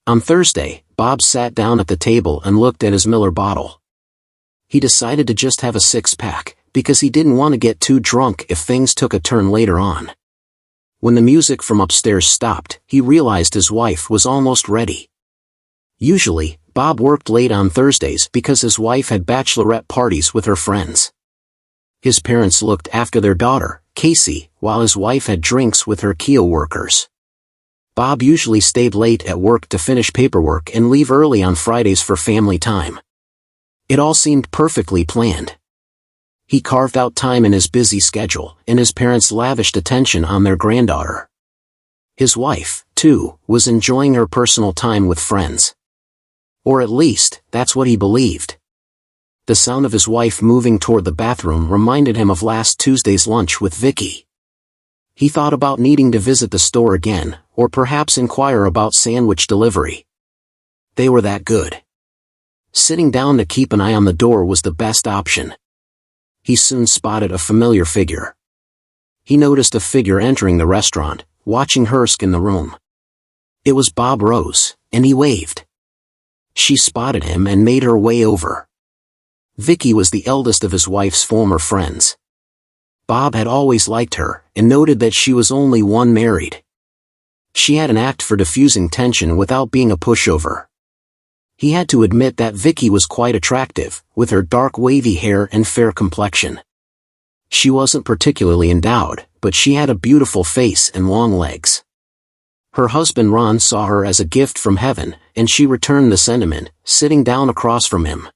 On Thursday, Bob sat down at the table and looked at his Miller bottle. He decided to just have a six-pack, because he didn't want to get too drunk if things took a turn later on. When the music from upstairs stopped, he realized his wife was almost ready. Usually, Bob worked late on Thursdays because his wife had bachelorette parties with her friends. His parents looked after their daughter, Casey, while his wife had drinks with her Kia workers. Bob usually stayed late at work to finish paperwork and leave early on Fridays for family time. It all seemed perfectly planned. He carved out time in his busy schedule, and his parents lavished attention on their granddaughter. His wife, too, was enjoying her personal time with friends. Or at least, that's what he believed. The sound of his wife moving toward the bathroom reminded him of last Tuesday's lunch with Vicky. He thought about needing to visit the store again, or perhaps inquire about sandwich delivery. They were that good. Sitting down to keep an eye on the door was the best option. He soon spotted a familiar figure. He noticed a figure entering the restaurant, watching Hursk in the room. It was Bob Rose, and he waved. She spotted him and made her way over. Vicky was the eldest of his wife's former friends. Bob had always liked her, and noted that she was only one married. She had an act for diffusing tension without being a pushover. He had to admit that Vicky was quite attractive, with her dark wavy hair and fair complexion. She wasn't particularly endowed, but she had a beautiful face and long legs. Her husband Ron saw her as a gift from heaven, and she returned the sentiment, sitting down across from him.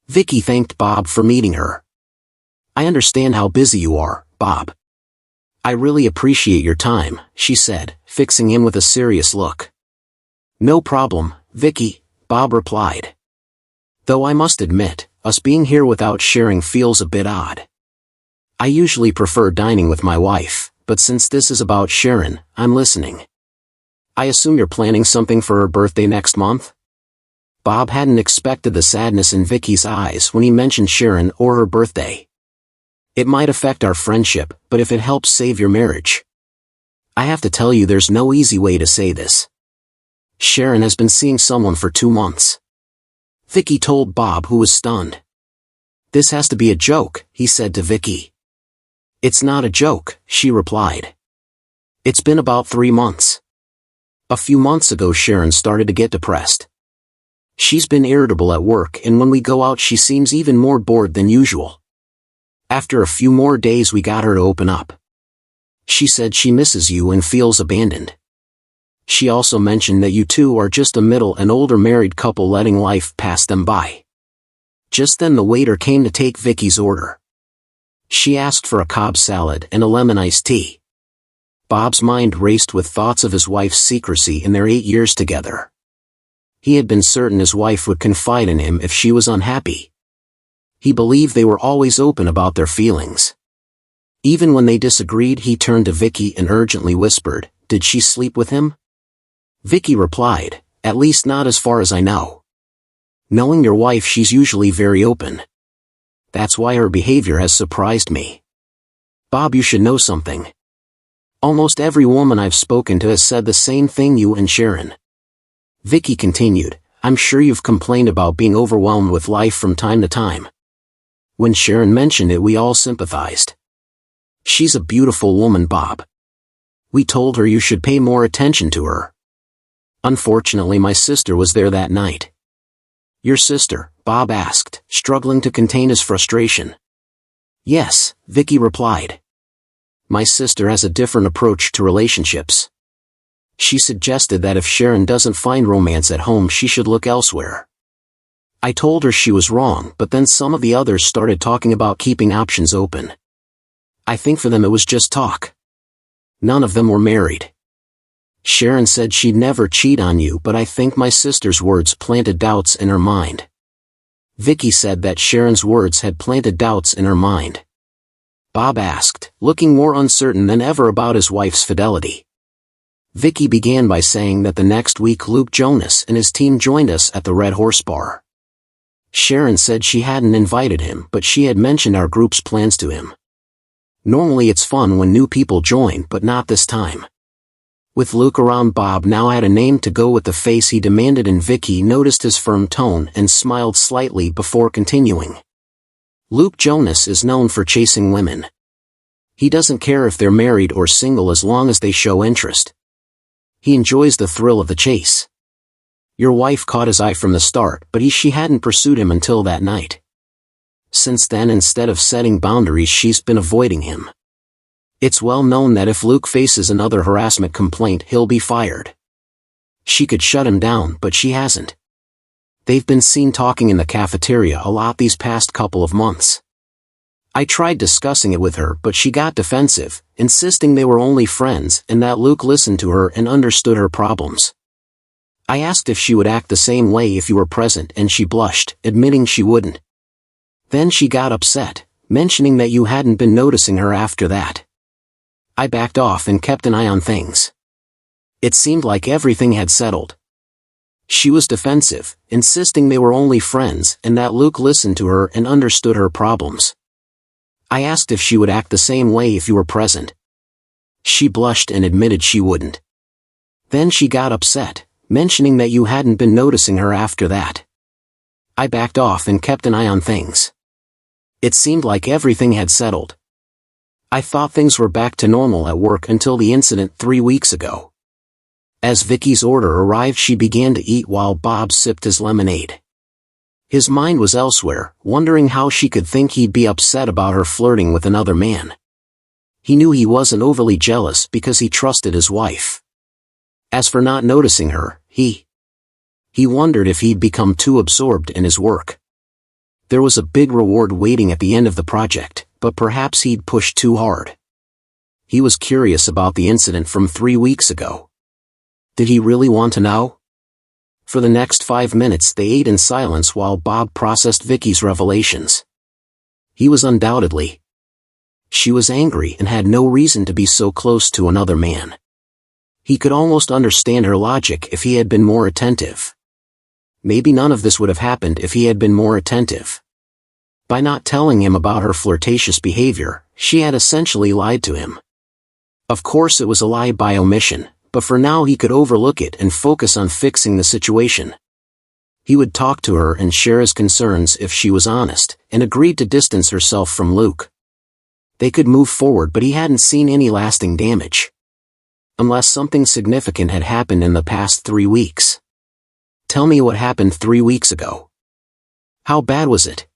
Vicky thanked Bob for meeting her. "I understand how busy you are, Bob. I really appreciate your time," she said, fixing him with a serious look. "No problem, Vicky," Bob replied. "Though I must admit, us being here without sharing feels a bit odd. I usually prefer dining with my wife, but since this is about Sharon, I'm listening. I assume you're planning something for her birthday next month?" Bob hadn't expected the sadness in Vicky's eyes when he mentioned Sharon or her birthday. "It might affect our friendship, but if it helps save your marriage. I have to tell you there's no easy way to say this. Sharon has been seeing someone for 2 months. Vicky told Bob, who was stunned. "This has to be a joke," he said to Vicky. "It's not a joke," she replied. "It's been about 3 months. A few months ago Sharon started to get depressed. She's been irritable at work, and when we go out she seems even more bored than usual. After a few more days we got her to open up. She said she misses you and feels abandoned. She also mentioned that you two are just a middle and older married couple letting life pass them by." Just then the waiter came to take Vicky's order. She asked for a Cobb salad and a lemon iced tea. Bob's mind raced with thoughts of his wife's secrecy in their 8 years together. He had been certain his wife would confide in him if she was unhappy. He believed they were always open about their feelings. Even when they disagreed, he turned to Vicky and urgently whispered, "Did she sleep with him?" Vicky replied, "At least not as far as I know. Knowing your wife, she's usually very open. That's why her behavior has surprised me. Bob, you should know something. Almost every woman I've spoken to has said the same thing, you and Sharon." Vicky continued, "I'm sure you've complained about being overwhelmed with life from time to time. When Sharon mentioned it, we all sympathized. She's a beautiful woman, Bob. We told her you should pay more attention to her. Unfortunately, my sister was there that night." "Your sister?" Bob asked, struggling to contain his frustration. "Yes," Vicky replied. "My sister has a different approach to relationships. She suggested that if Sharon doesn't find romance at home, she should look elsewhere. I told her she was wrong, but then some of the others started talking about keeping options open. I think for them it was just talk. None of them were married. Sharon said she'd never cheat on you, but I think my sister's words planted doubts in her mind." Vicky said that Sharon's words had planted doubts in her mind. Bob asked, looking more uncertain than ever about his wife's fidelity. Vicky began by saying that the next week Luke Jonas and his team joined us at the Red Horse Bar. Sharon said she hadn't invited him, but she had mentioned our group's plans to him. Normally it's fun when new people join, but not this time. With Luke around, Bob now had a name to go with the face he demanded, and Vicky noticed his firm tone and smiled slightly before continuing. Luke Jonas is known for chasing women. He doesn't care if they're married or single as long as they show interest. He enjoys the thrill of the chase. Your wife caught his eye from the start, but she hadn't pursued him until that night. Since then, instead of setting boundaries, she's been avoiding him. It's well known that if Luke faces another harassment complaint, he'll be fired. She could shut him down, but she hasn't. They've been seen talking in the cafeteria a lot these past couple of months. I tried discussing it with her, but she got defensive, insisting they were only friends and that Luke listened to her and understood her problems. I asked if she would act the same way if you were present, and she blushed, admitting she wouldn't. Then she got upset, mentioning that you hadn't been noticing her after that. I backed off and kept an eye on things. It seemed like everything had settled. She was defensive, insisting they were only friends and that Luke listened to her and understood her problems. I asked if she would act the same way if you were present. She blushed and admitted she wouldn't. Then she got upset, mentioning that you hadn't been noticing her after that. I backed off and kept an eye on things. It seemed like everything had settled. I thought things were back to normal at work until the incident 3 weeks ago. As Vicky's order arrived, she began to eat while Bob sipped his lemonade. His mind was elsewhere, wondering how she could think he'd be upset about her flirting with another man. He knew he wasn't overly jealous because he trusted his wife. As for not noticing her, he wondered if he'd become too absorbed in his work. There was a big reward waiting at the end of the project, but perhaps he'd pushed too hard. He was curious about the incident from 3 weeks ago. Did he really want to know? For the next 5 minutes they ate in silence while Bob processed Vicky's revelations. He was undoubtedly. She was angry and had no reason to be so close to another man. He could almost understand her logic if he had been more attentive. Maybe none of this would have happened if he had been more attentive. By not telling him about her flirtatious behavior, she had essentially lied to him. Of course it was a lie by omission, but for now he could overlook it and focus on fixing the situation. He would talk to her and share his concerns if she was honest, and agreed to distance herself from Luke. They could move forward, but he hadn't seen any lasting damage. Unless something significant had happened in the past 3 weeks. Tell me what happened 3 weeks ago. How bad was it?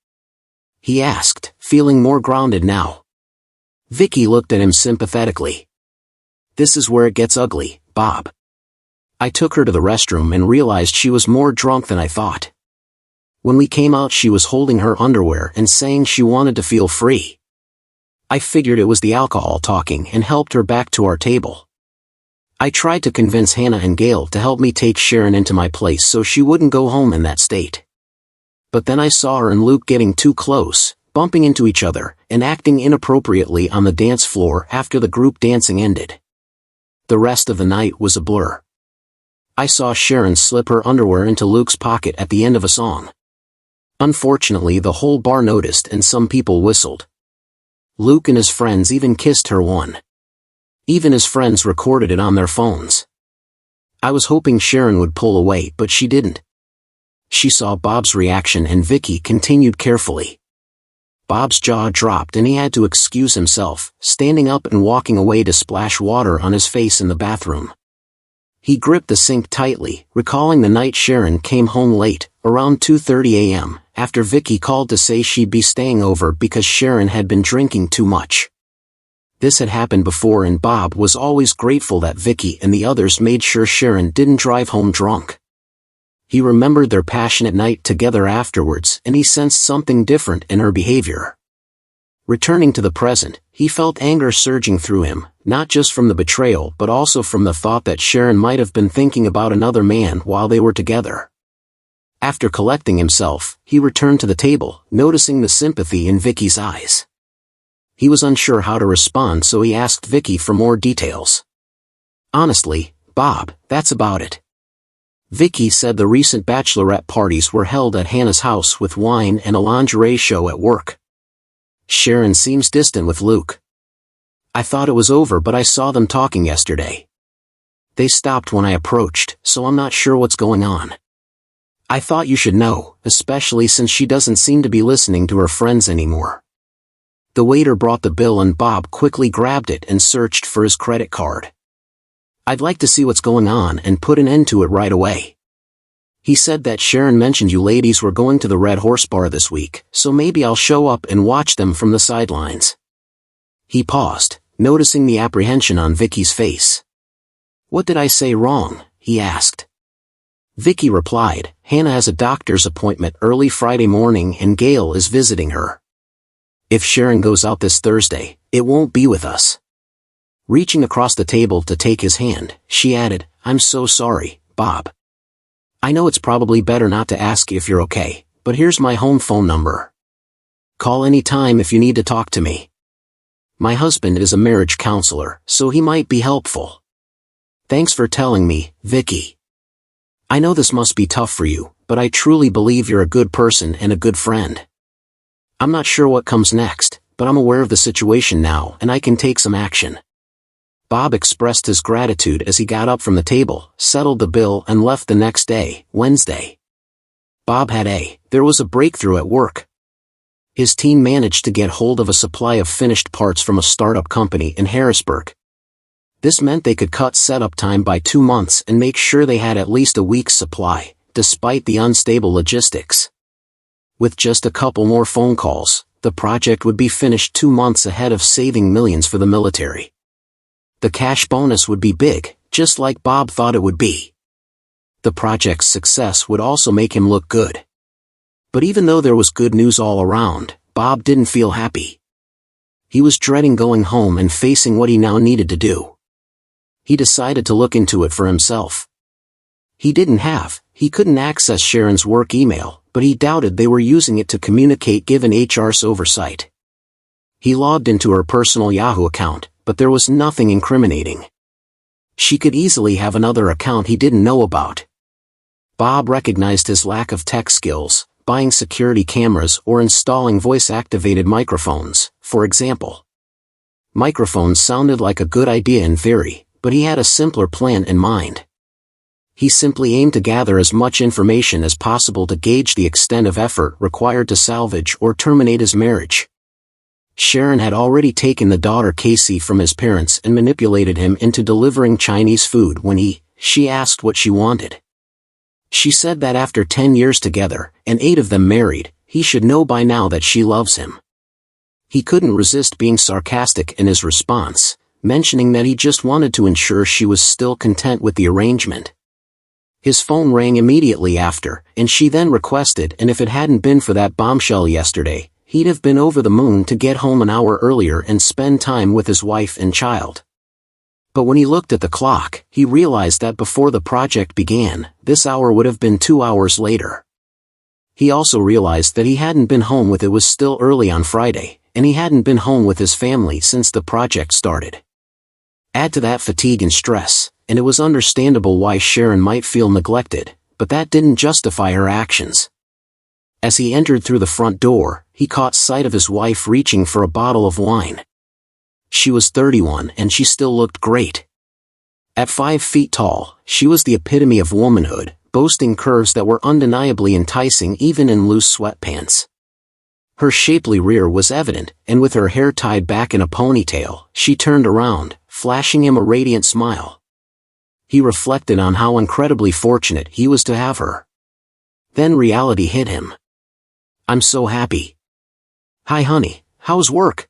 He asked, feeling more grounded now. Vicky looked at him sympathetically. This is where it gets ugly, Bob. I took her to the restroom and realized she was more drunk than I thought. When we came out, she was holding her underwear and saying she wanted to feel free. I figured it was the alcohol talking and helped her back to our table. I tried to convince Hannah and Gail to help me take Sharon into my place so she wouldn't go home in that state. But then I saw her and Luke getting too close, bumping into each other, and acting inappropriately on the dance floor after the group dancing ended. The rest of the night was a blur. I saw Sharon slip her underwear into Luke's pocket at the end of a song. Unfortunately, the whole bar noticed and some people whistled. Luke and his friends even kissed her one. Even his friends recorded it on their phones. I was hoping Sharon would pull away, but she didn't. She saw Bob's reaction and Vicky continued carefully. Bob's jaw dropped and he had to excuse himself, standing up and walking away to splash water on his face in the bathroom. He gripped the sink tightly, recalling the night Sharon came home late, around 2:30 a.m., after Vicky called to say she'd be staying over because Sharon had been drinking too much. This had happened before and Bob was always grateful that Vicky and the others made sure Sharon didn't drive home drunk. He remembered their passionate night together afterwards and he sensed something different in her behavior. Returning to the present, he felt anger surging through him, not just from the betrayal but also from the thought that Sharon might have been thinking about another man while they were together. After collecting himself, he returned to the table, noticing the sympathy in Vicky's eyes. He was unsure how to respond, so he asked Vicky for more details. Honestly, Bob, that's about it. Vicky said the recent bachelorette parties were held at Hannah's house with wine and a lingerie show at work. Sharon seems distant with Luke. I thought it was over, but I saw them talking yesterday. They stopped when I approached, so I'm not sure what's going on. I thought you should know, especially since she doesn't seem to be listening to her friends anymore. The waiter brought the bill and Bob quickly grabbed it and searched for his credit card. I'd like to see what's going on and put an end to it right away. He said that Sharon mentioned you ladies were going to the Red Horse Bar this week, so maybe I'll show up and watch them from the sidelines. He paused, noticing the apprehension on Vicky's face. What did I say wrong? He asked. Vicky replied, Hannah has a doctor's appointment early Friday morning and Gail is visiting her. If Sharon goes out this Thursday, it won't be with us. Reaching across the table to take his hand, she added, I'm so sorry, Bob. I know it's probably better not to ask if you're okay, but here's my home phone number. Call any time if you need to talk to me. My husband is a marriage counselor, so he might be helpful. Thanks for telling me, Vicky. I know this must be tough for you, but I truly believe you're a good person and a good friend. I'm not sure what comes next, but I'm aware of the situation now and I can take some action. Bob expressed his gratitude as he got up from the table, settled the bill and left the next day, Wednesday. There was a breakthrough at work. His team managed to get hold of a supply of finished parts from a startup company in Harrisburg. This meant they could cut setup time by 2 months and make sure they had at least a week's supply, despite the unstable logistics. With just a couple more phone calls, the project would be finished 2 months ahead of saving millions for the military. The cash bonus would be big, just like Bob thought it would be. The project's success would also make him look good. But even though there was good news all around, Bob didn't feel happy. He was dreading going home and facing what he now needed to do. He decided to look into it for himself. He couldn't access Sharon's work email, but he doubted they were using it to communicate given HR's oversight. He logged into her personal Yahoo account, but there was nothing incriminating. She could easily have another account he didn't know about. Bob recognized his lack of tech skills, buying security cameras or installing voice-activated microphones, for example. Microphones sounded like a good idea in theory, but he had a simpler plan in mind. He simply aimed to gather as much information as possible to gauge the extent of effort required to salvage or terminate his marriage. Sharon had already taken the daughter Casey from his parents and manipulated him into delivering Chinese food when she asked what she wanted. She said that after 10 years together, and 8 of them married, he should know by now that she loves him. He couldn't resist being sarcastic in his response, mentioning that he just wanted to ensure she was still content with the arrangement. His phone rang immediately after, and she then requested, and if it hadn't been for that bombshell yesterday, he'd have been over the moon to get home an hour earlier and spend time with his wife and child. But when he looked at the clock, he realized that before the project began, this hour would have been 2 hours later. He also realized that he hadn't been home it was still early on Friday, and he hadn't been home with his family since the project started. Add to that fatigue and stress, and it was understandable why Sharon might feel neglected, but that didn't justify her actions. As he entered through the front door, he caught sight of his wife reaching for a bottle of wine. She was 31 and she still looked great. At 5 feet tall, she was the epitome of womanhood, boasting curves that were undeniably enticing even in loose sweatpants. Her shapely rear was evident, and with her hair tied back in a ponytail, she turned around, flashing him a radiant smile. He reflected on how incredibly fortunate he was to have her. Then reality hit him. I'm so happy. Hi honey, how's work?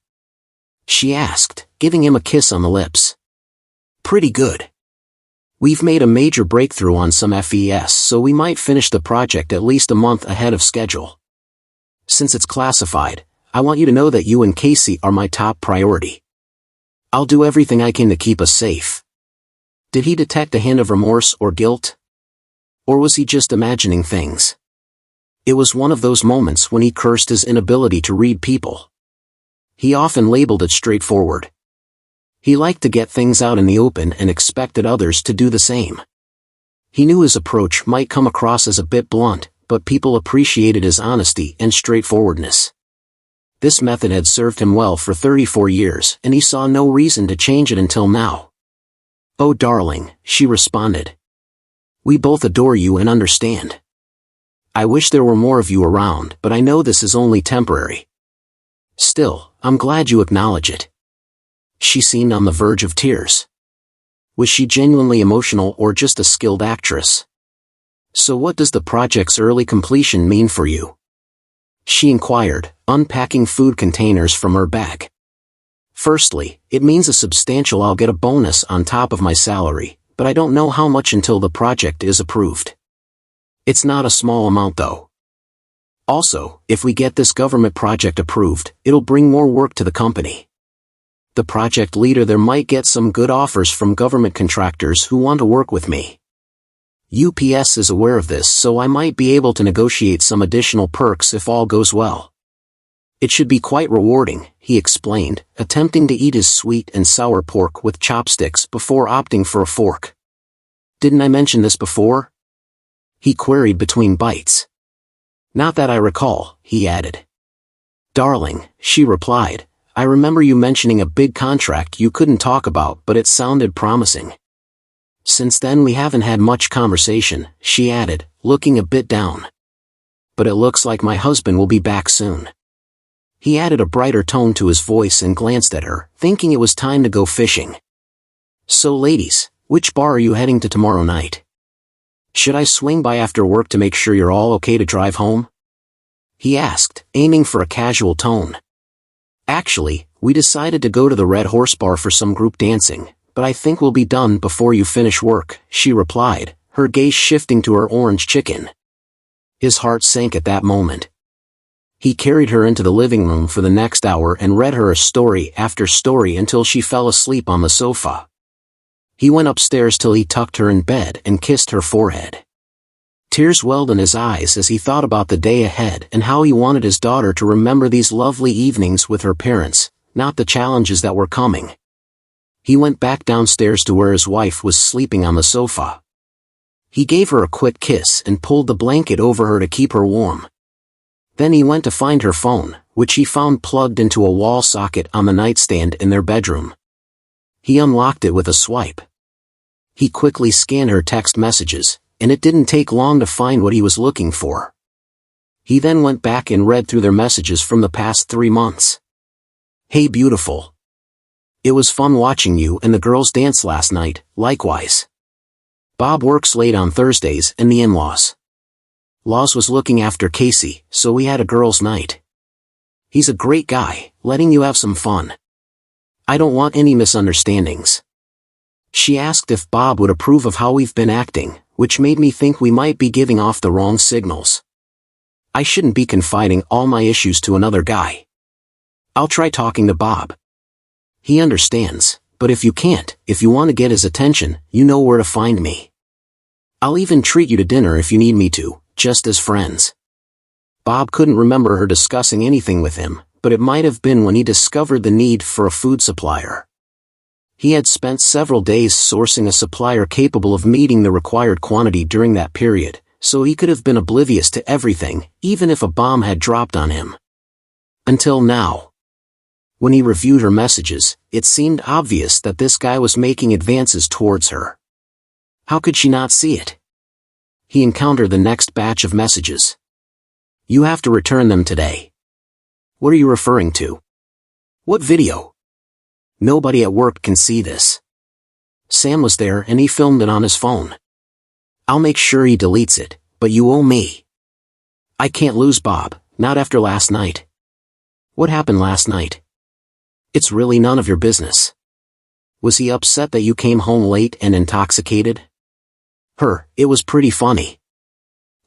She asked, giving him a kiss on the lips. Pretty good. We've made a major breakthrough on some FES, so we might finish the project at least a month ahead of schedule. Since it's classified, I want you to know that you and Casey are my top priority. I'll do everything I can to keep us safe. Did he detect a hint of remorse or guilt? Or was he just imagining things? It was one of those moments when he cursed his inability to read people. He often labeled it straightforward. He liked to get things out in the open and expected others to do the same. He knew his approach might come across as a bit blunt, but people appreciated his honesty and straightforwardness. This method had served him well for 34 years, and he saw no reason to change it until now. "Oh darling," she responded. "We both adore you and understand. I wish there were more of you around, but I know this is only temporary. Still, I'm glad you acknowledge it." She seemed on the verge of tears. Was she genuinely emotional or just a skilled actress? "So what does the project's early completion mean for you?" she inquired, unpacking food containers from her bag. "Firstly, it means a substantial I'll get a bonus on top of my salary, but I don't know how much until the project is approved. It's not a small amount though. Also, if we get this government project approved, it'll bring more work to the company. The project leader there might get some good offers from government contractors who want to work with me. UPS is aware of this, so I might be able to negotiate some additional perks if all goes well. It should be quite rewarding," he explained, attempting to eat his sweet and sour pork with chopsticks before opting for a fork. "Didn't I mention this before?" he queried between bites. "Not that I recall," he added. "Darling," she replied, "I remember you mentioning a big contract you couldn't talk about, but it sounded promising. Since then we haven't had much conversation," she added, looking a bit down. "But it looks like my husband will be back soon." He added a brighter tone to his voice and glanced at her, thinking it was time to go fishing. "So ladies, which bar are you heading to tomorrow night? Should I swing by after work to make sure you're all okay to drive home?" he asked, aiming for a casual tone. "Actually, we decided to go to the Red Horse Bar for some group dancing, but I think we'll be done before you finish work," she replied, her gaze shifting to her orange chicken. His heart sank at that moment. He carried her into the living room for the next hour and read her a story after story until she fell asleep on the sofa. He went upstairs till he tucked her in bed and kissed her forehead. Tears welled in his eyes as he thought about the day ahead and how he wanted his daughter to remember these lovely evenings with her parents, not the challenges that were coming. He went back downstairs to where his wife was sleeping on the sofa. He gave her a quick kiss and pulled the blanket over her to keep her warm. Then he went to find her phone, which he found plugged into a wall socket on the nightstand in their bedroom. He unlocked it with a swipe. He quickly scanned her text messages, and it didn't take long to find what he was looking for. He then went back and read through their messages from the past 3 months. "Hey beautiful. It was fun watching you and the girls dance last night, likewise. Bob works late on Thursdays and the in-laws. Laws was looking after Casey, so we had a girls' night. He's a great guy, letting you have some fun. I don't want any misunderstandings." She asked if Bob would approve of how we've been acting, which made me think we might be giving off the wrong signals. I shouldn't be confiding all my issues to another guy. I'll try talking to Bob. He understands, but if you can't, if you want to get his attention, you know where to find me. I'll even treat you to dinner if you need me to, just as friends. Bob couldn't remember her discussing anything with him, but it might have been when he discovered the need for a food supplier. He had spent several days sourcing a supplier capable of meeting the required quantity during that period, so he could have been oblivious to everything, even if a bomb had dropped on him. Until now. When he reviewed her messages, it seemed obvious that this guy was making advances towards her. How could she not see it? He encountered the next batch of messages. "You have to return them today." "What are you referring to? What video? Nobody at work can see this. Sam was there and he filmed it on his phone. I'll make sure he deletes it, but you owe me. I can't lose Bob, not after last night." "What happened last night?" "It's really none of your business." "Was he upset that you came home late and intoxicated?" It was pretty funny.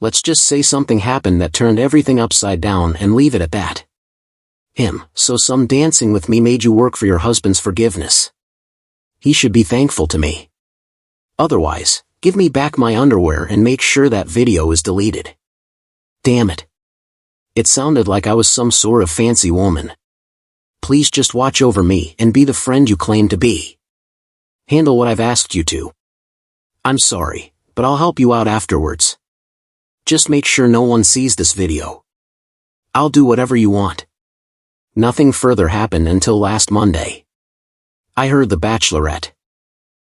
Let's just say something happened that turned everything upside down and leave it at that." "So some dancing with me made you work for your husband's forgiveness. He should be thankful to me. Otherwise, give me back my underwear and make sure that video is deleted." Damn it. It sounded like I was some sort of fancy woman. "Please just watch over me and be the friend you claim to be. Handle what I've asked you to. I'm sorry, but I'll help you out afterwards. Just make sure no one sees this video. I'll do whatever you want." Nothing further happened until last Monday. I heard The Bachelorette.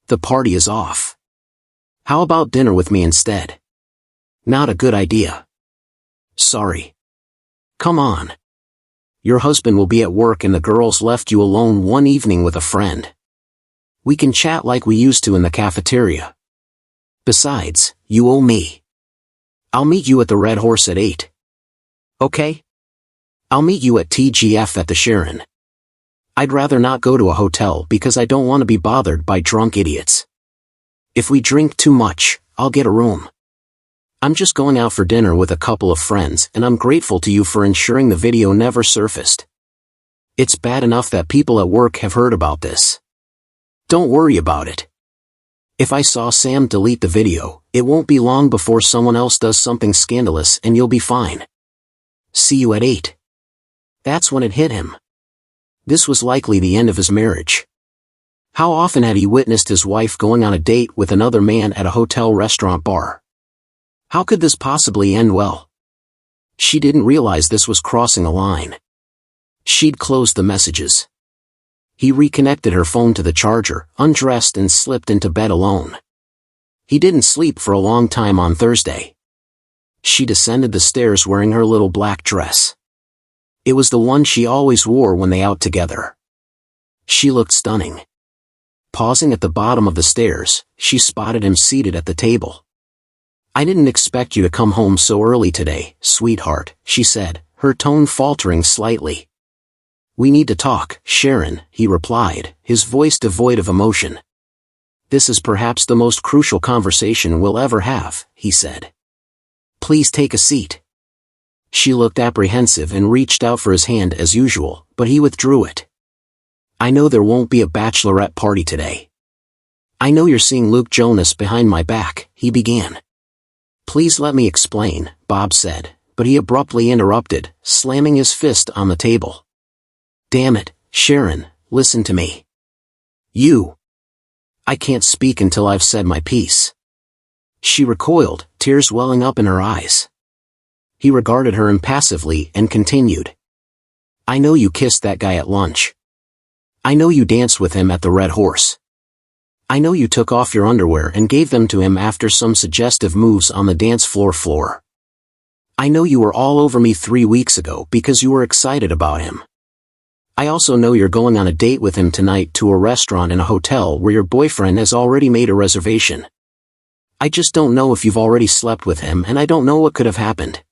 The party is off. How about dinner with me instead? Not a good idea. Sorry. Come on. Your husband will be at work and the girls left you alone one evening with a friend. We can chat like we used to in the cafeteria. Besides, you owe me. I'll meet you at the Red Horse at 8. Okay? I'll meet you at TGF at the Sharon. I'd rather not go to a hotel because I don't want to be bothered by drunk idiots. If we drink too much, I'll get a room. I'm just going out for dinner with a couple of friends and I'm grateful to you for ensuring the video never surfaced. It's bad enough that people at work have heard about this. Don't worry about it. If I saw Sam delete the video, it won't be long before someone else does something scandalous and you'll be fine. See you at 8. That's when it hit him. This was likely the end of his marriage. How often had he witnessed his wife going on a date with another man at a hotel restaurant bar? How could this possibly end well? She didn't realize this was crossing a line. She'd closed the messages. He reconnected her phone to the charger, undressed and slipped into bed alone. He didn't sleep for a long time on Thursday. She descended the stairs wearing her little black dress. It was the one she always wore when they out together. She looked stunning. Pausing at the bottom of the stairs, she spotted him seated at the table. I didn't expect you to come home so early today, sweetheart, she said, her tone faltering slightly. We need to talk, Sharon, he replied, his voice devoid of emotion. This is perhaps the most crucial conversation we'll ever have, he said. Please take a seat. She looked apprehensive and reached out for his hand as usual, but he withdrew it. I know there won't be a bachelorette party today. I know you're seeing Luke Jonas behind my back, he began. Please let me explain, Bob said, but he abruptly interrupted, slamming his fist on the table. Damn it, Sharon, listen to me. I can't speak until I've said my piece. She recoiled, tears welling up in her eyes. He regarded her impassively and continued. I know you kissed that guy at lunch. I know you danced with him at the Red Horse. I know you took off your underwear and gave them to him after some suggestive moves on the dance floor. I know you were all over me 3 weeks ago because you were excited about him. I also know you're going on a date with him tonight to a restaurant in a hotel where your boyfriend has already made a reservation. I just don't know if you've already slept with him and I don't know what could have happened.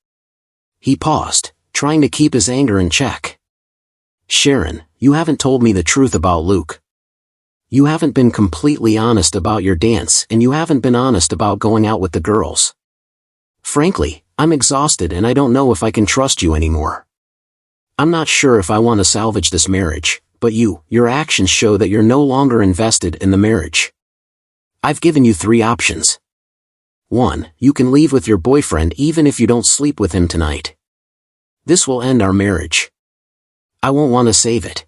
He paused, trying to keep his anger in check. Sharon, you haven't told me the truth about Luke. You haven't been completely honest about your dance and you haven't been honest about going out with the girls. Frankly, I'm exhausted and I don't know if I can trust you anymore. I'm not sure if I want to salvage this marriage, but your actions show that you're no longer invested in the marriage. I've given you 3 options. 1. You can leave with your boyfriend even if you don't sleep with him tonight. This will end our marriage. I won't want to save it.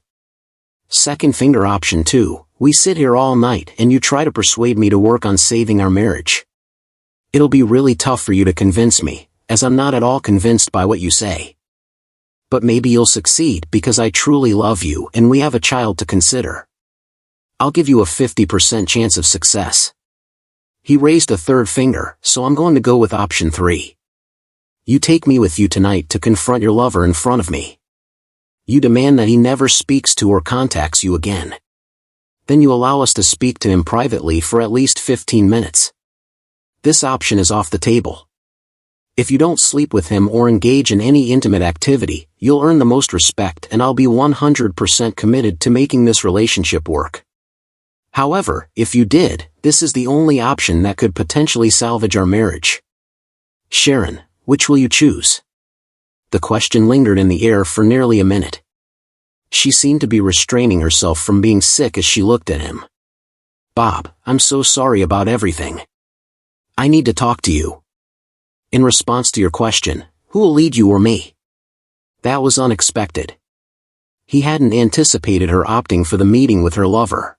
Second finger option 2. We sit here all night and you try to persuade me to work on saving our marriage. It'll be really tough for you to convince me, as I'm not at all convinced by what you say. But maybe you'll succeed because I truly love you and we have a child to consider. I'll give you a 50% chance of success. He raised a third finger, so I'm going to go with option 3. You take me with you tonight to confront your lover in front of me. You demand that he never speaks to or contacts you again. Then you allow us to speak to him privately for at least 15 minutes. This option is off the table. If you don't sleep with him or engage in any intimate activity, you'll earn the most respect and I'll be 100% committed to making this relationship work. However, if you did, this is the only option that could potentially salvage our marriage. Sharon, which will you choose? The question lingered in the air for nearly a minute. She seemed to be restraining herself from being sick as she looked at him. Bob, I'm so sorry about everything. I need to talk to you. In response to your question, who will lead you or me? That was unexpected. He hadn't anticipated her opting for the meeting with her lover.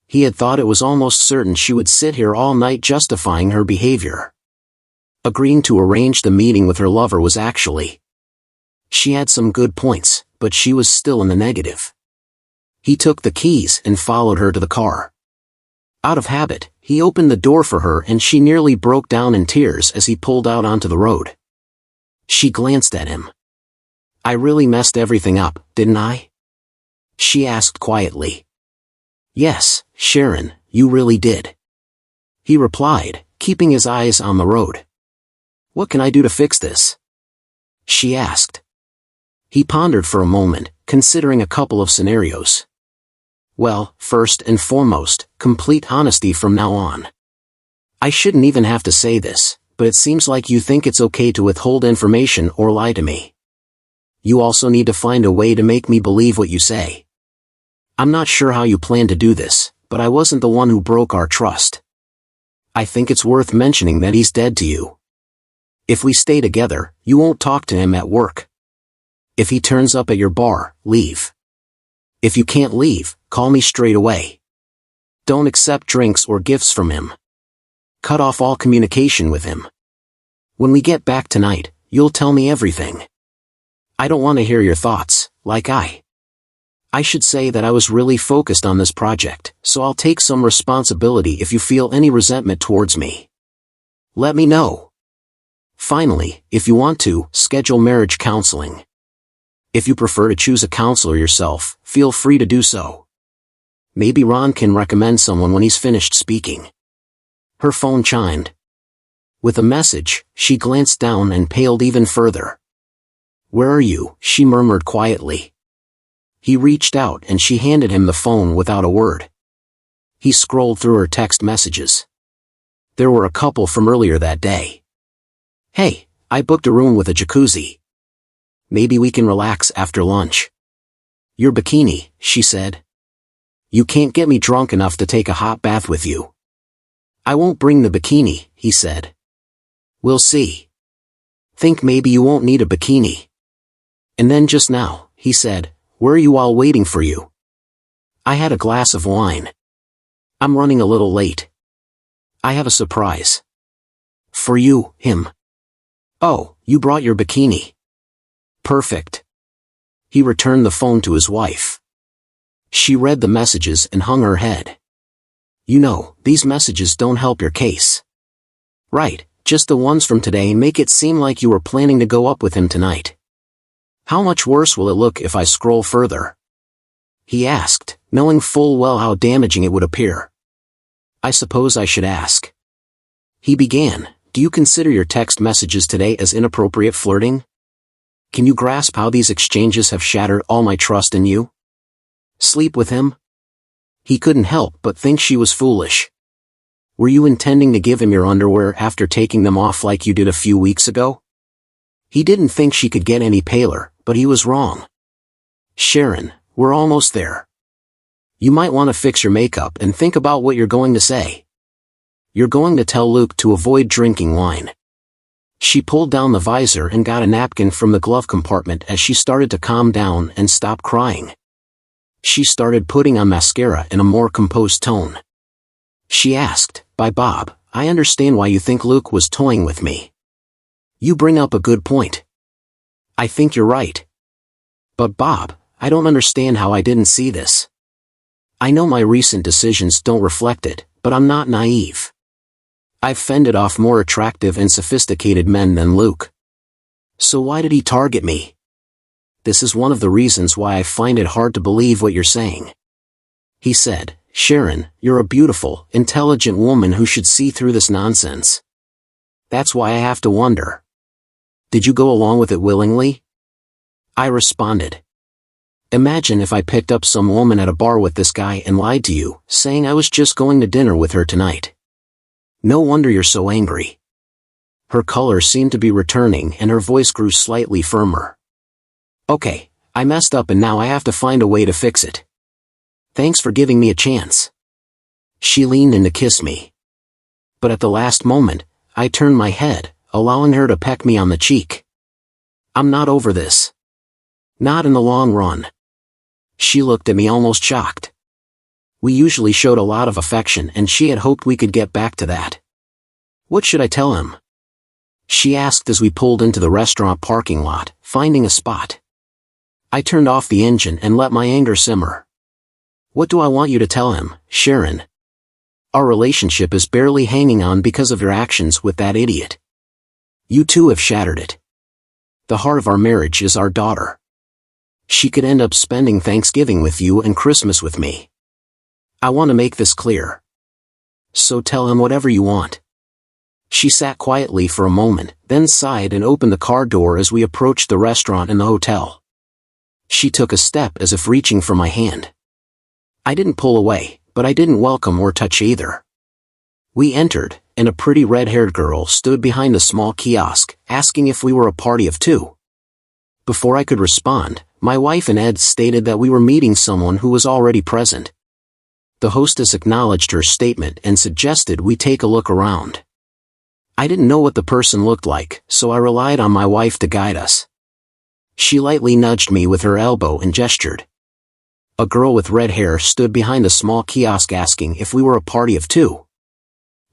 He had thought it was almost certain she would sit here all night justifying her behavior. Agreeing to arrange the meeting with her lover was actually. She had some good points, but she was still in the negative. He took the keys and followed her to the car. Out of habit, he opened the door for her and she nearly broke down in tears as he pulled out onto the road. She glanced at him. "I really messed everything up, didn't I?" she asked quietly. "Yes, Sharon, you really did," he replied, keeping his eyes on the road. "What can I do to fix this?" she asked. He pondered for a moment, considering a couple of scenarios. "Well, first and foremost, complete honesty from now on. I shouldn't even have to say this, but it seems like you think it's okay to withhold information or lie to me. You also need to find a way to make me believe what you say. I'm not sure how you plan to do this, but I wasn't the one who broke our trust. I think it's worth mentioning that he's dead to you. If we stay together, you won't talk to him at work. If he turns up at your bar, leave. If you can't leave, call me straight away. Don't accept drinks or gifts from him. Cut off all communication with him. When we get back tonight, you'll tell me everything. I don't want to hear your thoughts, like I should say that I was really focused on this project, so I'll take some responsibility if you feel any resentment towards me. Let me know. Finally, if you want to, schedule marriage counseling. If you prefer to choose a counselor yourself, feel free to do so. Maybe Ron can recommend someone when he's finished speaking." Her phone chimed. With a message, she glanced down and paled even further. "Where are you?" she murmured quietly. He reached out and she handed him the phone without a word. He scrolled through her text messages. There were a couple from earlier that day. "Hey, I booked a room with a jacuzzi. Maybe we can relax after lunch." "Your bikini," she said. "You can't get me drunk enough to take a hot bath with you." "I won't bring the bikini," he said. "We'll see. Think maybe you won't need a bikini." And then just now, he said, "Where are you while waiting for you?" "I had a glass of wine. I'm running a little late. I have a surprise." "For you, him." "Oh, you brought your bikini. Perfect." He returned the phone to his wife. She read the messages and hung her head. "You know, these messages don't help your case." "Right, just the ones from today make it seem like you were planning to go up with him tonight." "How much worse will it look if I scroll further?" he asked, knowing full well how damaging it would appear. "I suppose I should ask." He began, "Do you consider your text messages today as inappropriate flirting? Can you grasp how these exchanges have shattered all my trust in you? Sleep with him?" He couldn't help but think she was foolish. "Were you intending to give him your underwear after taking them off like you did a few weeks ago?" He didn't think she could get any paler, but he was wrong. "Sharon, we're almost there. You might want to fix your makeup and think about what you're going to say. You're going to tell Luke to avoid drinking wine." She pulled down the visor and got a napkin from the glove compartment as she started to calm down and stop crying. She started putting on mascara in a more composed tone. She asked, "By Bob, I understand why you think Luke was toying with me. You bring up a good point. I think you're right. But Bob, I don't understand how I didn't see this. I know my recent decisions don't reflect it, but I'm not naive. I've fended off more attractive and sophisticated men than Luke. So why did he target me? This is one of the reasons why I find it hard to believe what you're saying." He said, "Sharon, you're a beautiful, intelligent woman who should see through this nonsense. That's why I have to wonder. Did you go along with it willingly?" I responded. "Imagine if I picked up some woman at a bar with this guy and lied to you, saying I was just going to dinner with her tonight. No wonder you're so angry." Her color seemed to be returning and her voice grew slightly firmer. "Okay, I messed up and now I have to find a way to fix it. Thanks for giving me a chance." She leaned in to kiss me. But at the last moment, I turned my head, allowing her to peck me on the cheek. "I'm not over this. Not in the long run." She looked at me almost shocked. We usually showed a lot of affection and she had hoped we could get back to that. "What should I tell him?" she asked as we pulled into the restaurant parking lot, finding a spot. I turned off the engine and let my anger simmer. "What do I want you to tell him, Sharon?" Our relationship is barely hanging on because of your actions with that idiot. You two have shattered it. The heart of our marriage is our daughter. She could end up spending Thanksgiving with you and Christmas with me. I want to make this clear. So tell him whatever you want." She sat quietly for a moment, then sighed and opened the car door as we approached the restaurant and the hotel. She took a step as if reaching for my hand. I didn't pull away, but I didn't welcome or touch either. We entered, and a pretty red-haired girl stood behind a small kiosk, asking if we were a party of two. Before I could respond, my wife and Ed stated that we were meeting someone who was already present. The hostess acknowledged her statement and suggested we take a look around. I didn't know what the person looked like, so I relied on my wife to guide us. She lightly nudged me with her elbow and gestured. A girl with red hair stood behind a small kiosk asking if we were a party of two.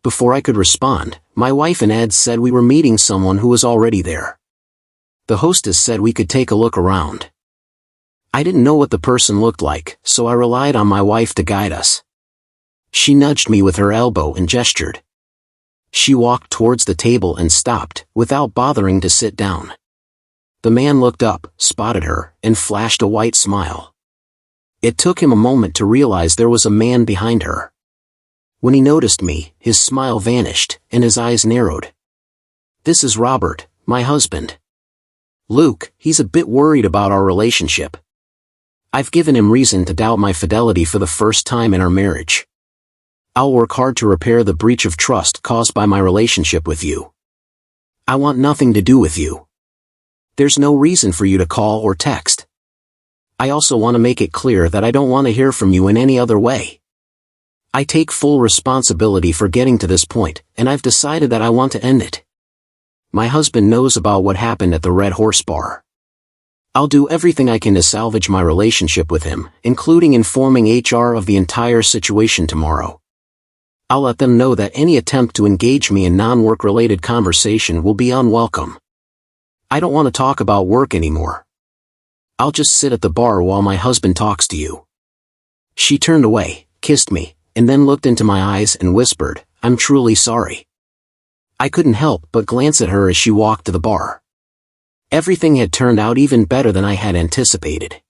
Before I could respond, my wife and Ed said we were meeting someone who was already there. The hostess said we could take a look around. I didn't know what the person looked like, so I relied on my wife to guide us. She nudged me with her elbow and gestured. She walked towards the table and stopped, without bothering to sit down. The man looked up, spotted her, and flashed a white smile. It took him a moment to realize there was a man behind her. When he noticed me, his smile vanished, and his eyes narrowed. "This is Robert, my husband. Luke, he's a bit worried about our relationship. I've given him reason to doubt my fidelity for the first time in our marriage. I'll work hard to repair the breach of trust caused by my relationship with you. I want nothing to do with you. There's no reason for you to call or text. I also want to make it clear that I don't want to hear from you in any other way. I take full responsibility for getting to this point, and I've decided that I want to end it. My husband knows about what happened at the Red Horse Bar. I'll do everything I can to salvage my relationship with him, including informing HR of the entire situation tomorrow. I'll let them know that any attempt to engage me in non-work related conversation will be unwelcome. I don't want to talk about work anymore. I'll just sit at the bar while my husband talks to you." She turned away, kissed me, and then looked into my eyes and whispered, "I'm truly sorry." I couldn't help but glance at her as she walked to the bar. Everything had turned out even better than I had anticipated.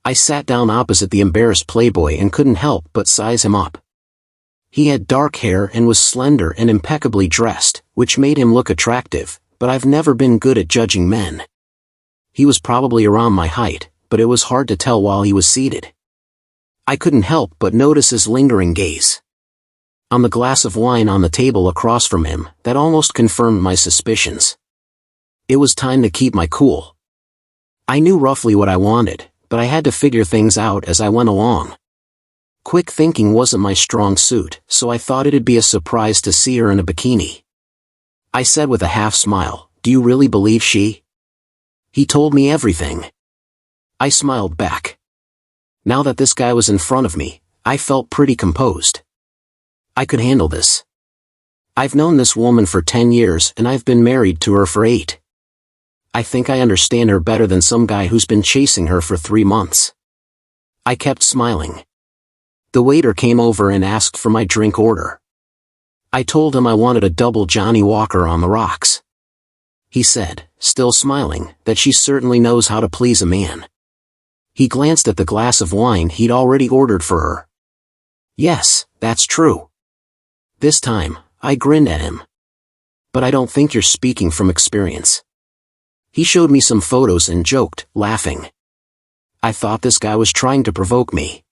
I sat down opposite the embarrassed playboy and couldn't help but size him up. He had dark hair and was slender and impeccably dressed, which made him look attractive, but I've never been good at judging men. He was probably around my height, but it was hard to tell while he was seated. I couldn't help but notice his lingering gaze. On the glass of wine on the table across from him, that almost confirmed my suspicions. It was time to keep my cool. I knew roughly what I wanted, but I had to figure things out as I went along. Quick thinking wasn't my strong suit, so I thought it'd be a surprise to see her in a bikini. I said with a half smile, "Do you really believe she?" He told me everything. I smiled back. Now that this guy was in front of me, I felt pretty composed. I could handle this. I've known this woman for 10 years and I've been married to her for 8. I think I understand her better than some guy who's been chasing her for 3 months. I kept smiling. The waiter came over and asked for my drink order. I told him I wanted a double Johnny Walker on the rocks. He said, still smiling, that she certainly knows how to please a man. He glanced at the glass of wine he'd already ordered for her. "Yes, that's true." This time, I grinned at him. "But I don't think you're speaking from experience." He showed me some photos and joked, laughing. I thought this guy was trying to provoke me.